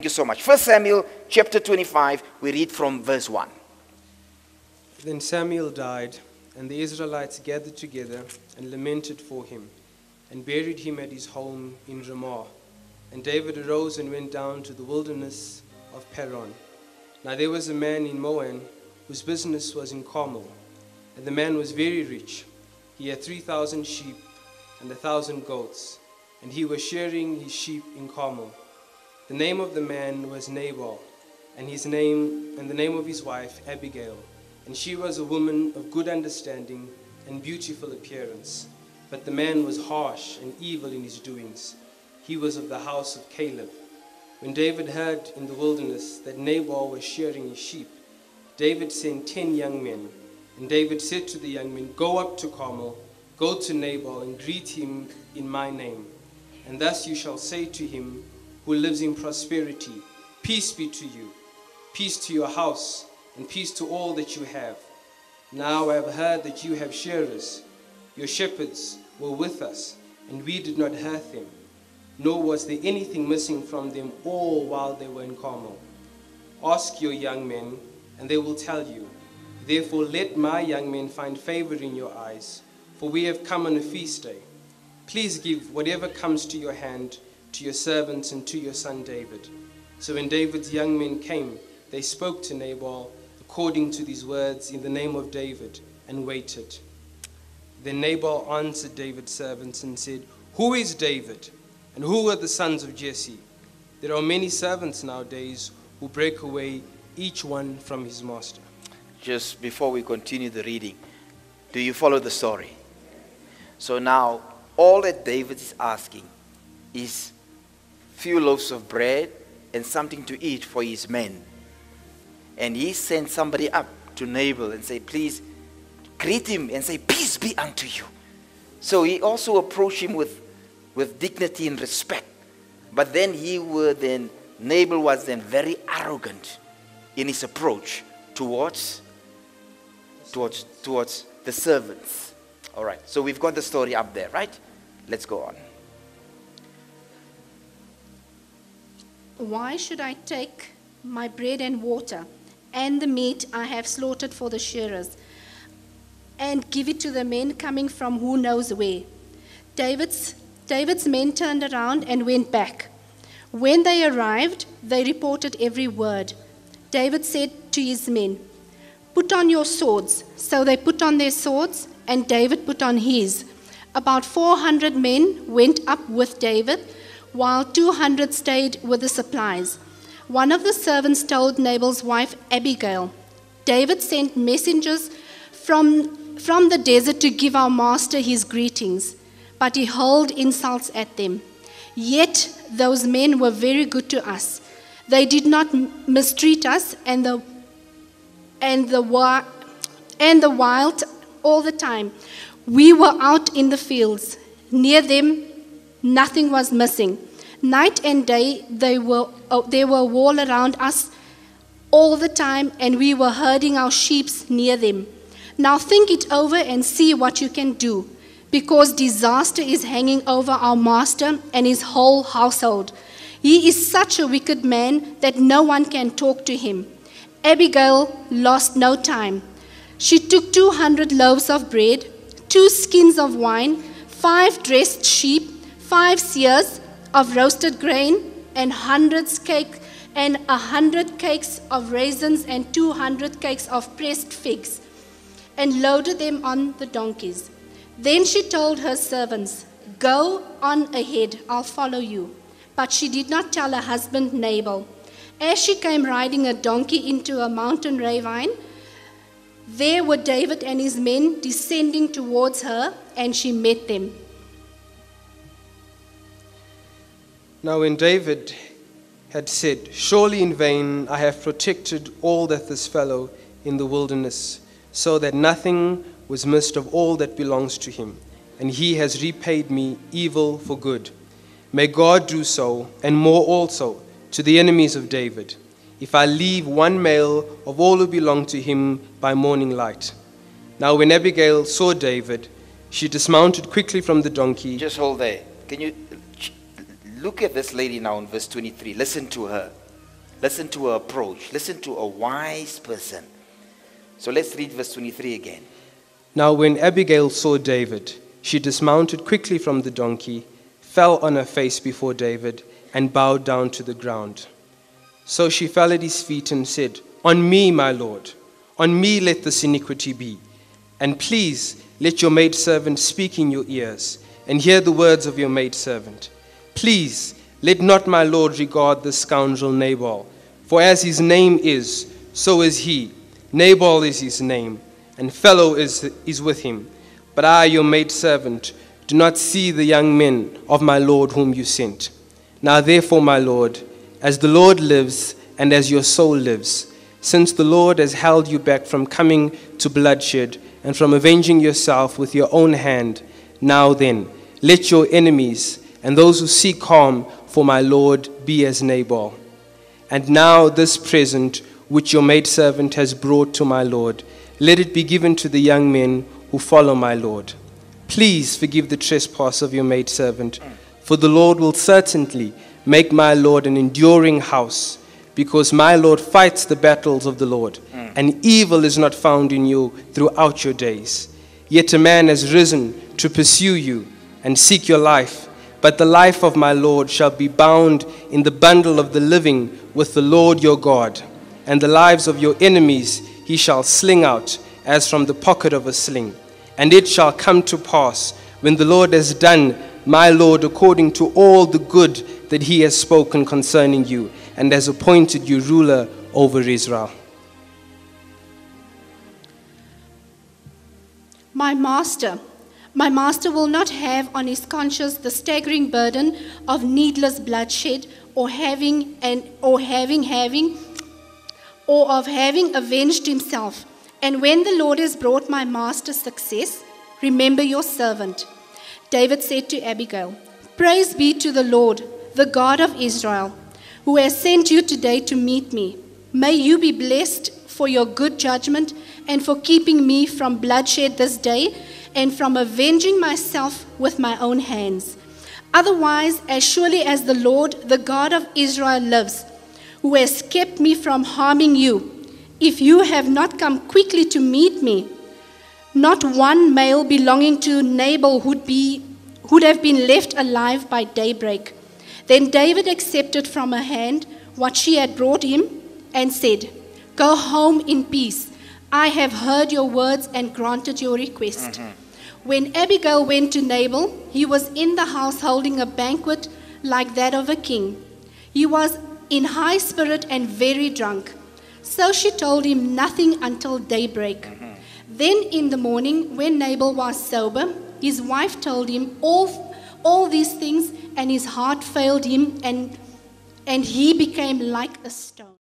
Thank you so much. 1 Samuel chapter 25, we read from verse 1. Then Samuel died, and the Israelites gathered together and lamented for him, and buried him at his home in Ramah. And David arose and went down to the wilderness of Paran. Now there was a man in Moab whose business was in Carmel, and the man was very rich. He had 3,000 sheep and 1,000 goats, and he was shearing his sheep in Carmel. The name of the man was Nabal, and the name of his wife Abigail, and she was a woman of good understanding and beautiful appearance. But the man was harsh and evil in his doings. He was of the house of Caleb. When David heard in the wilderness that Nabal was shearing his sheep, David sent 10 young men. And David said to the young men, "Go up to Carmel, go to Nabal and greet him in my name. And thus you shall say to him who lives in prosperity, peace be to you, peace to your house, and peace to all that you have. Now I have heard that you have shearers. Your shepherds were with us, and we did not hurt them, nor was there anything missing from them all while they were in Carmel. Ask your young men, and they will tell you. Therefore let my young men find favor in your eyes, for we have come on a feast day. Please give whatever comes to your hand to your servants and to your son David." So when David's young men came, they spoke to Nabal according to these words in the name of David, and waited. Then Nabal answered David's servants and said, "Who is David, and who are the sons of Jesse? There are many servants nowadays who break away, each one from his master." Just before we continue the reading, do you follow the story? So now, all that David is asking is few loaves of bread and something to eat for his men. And he sent somebody up to Nabal and say, "Please greet him and say, peace be unto you." So he also approached him with dignity and respect. But then Nabal was then very arrogant in his approach towards the servants. All right, so we've got the story up there, right? Let's go on. "Why should I take my bread and water and the meat I have slaughtered for the shearers and give it to the men coming from who knows where?" David's men turned around and went back. When they arrived, they reported every word. David said to his men, "Put on your swords." So they put on their swords, and David put on his. About 400 men went up with David, while 200 stayed with the supplies. One of the servants told Nabal's wife Abigail, "David sent messengers from the desert to give our master his greetings, but he hurled insults at them. Yet those men were very good to us. They did not mistreat us and the wild all the time. We were out in the fields. Near them nothing was missing. Night and day they were all around us all the time, and we were herding our sheep near them. Now think it over and see what you can do, because disaster is hanging over our master and his whole household. He is such a wicked man that no one can talk to him." Abigail lost no time. She took 200 loaves of bread, 2 skins of wine, 5 dressed sheep, 5 seahs of roasted grain, and 100 cakes of raisins and 200 cakes of pressed figs, and loaded them on the donkeys. Then she told her servants, "Go on ahead, I'll follow you." But she did not tell her husband Nabal. As she came riding a donkey into a mountain ravine, there were David and his men descending towards her, and she met them. Now when David had said, "Surely in vain I have protected all that this fellow in the wilderness, so that nothing was missed of all that belongs to him, and he has repaid me evil for good. May God do so, and more also, to the enemies of David, if I leave one male of all who belong to him by morning light." Now when Abigail saw David, she dismounted quickly from the donkey. Just hold there. Can you look at this lady now in verse 23. Listen to her. Listen to her approach. Listen to a wise person. So let's read verse 23 again. Now when Abigail saw David, she dismounted quickly from the donkey, fell on her face before David, and bowed down to the ground. So she fell at his feet and said, "On me, my lord, on me let this iniquity be. And please let your maidservant speak in your ears, and hear the words of your maidservant. Please let not my lord regard the scoundrel Nabal, for as his name is, so is he. Nabal is his name, and fellow is with him. But I, your maidservant, do not see the young men of my lord whom you sent. Now therefore, my lord, as the Lord lives, and as your soul lives, since the Lord has held you back from coming to bloodshed, and from avenging yourself with your own hand, now then, let your enemies and those who seek harm for my lord be as Nabal. And now this present which your maidservant has brought to my lord, let it be given to the young men who follow my lord. Please forgive the trespass of your maidservant, for the Lord will certainly make my lord an enduring house, because my lord fights the battles of the Lord, and evil is not found in you throughout your days. Yet a man has risen to pursue you and seek your life, but the life of my lord shall be bound in the bundle of the living with the Lord your God, and the lives of your enemies he shall sling out as from the pocket of a sling. And it shall come to pass, when the Lord has done my lord according to all the good that he has spoken concerning you, and has appointed you ruler over Israel." My master will not have on his conscience the staggering burden of needless bloodshed, or of having avenged himself. And when the Lord has brought my master success, remember your servant. David said to Abigail, "Praise be to the Lord, the God of Israel, who has sent you today to meet me. May you be blessed for your good judgment and for keeping me from bloodshed this day and from avenging myself with my own hands. Otherwise, as surely as the Lord, the God of Israel lives, who has kept me from harming you, if you have not come quickly to meet me, not one male belonging to Nabal would have been left alive by daybreak." Then David accepted from her hand what she had brought him and said, "Go home in peace. I have heard your words and granted your request." When Abigail went to Nabal, he was in the house holding a banquet like that of a king. He was in high spirit and very drunk. So she told him nothing until daybreak. Then in the morning, when Nabal was sober, his wife told him all these things, and his heart failed him, and he became like a stone.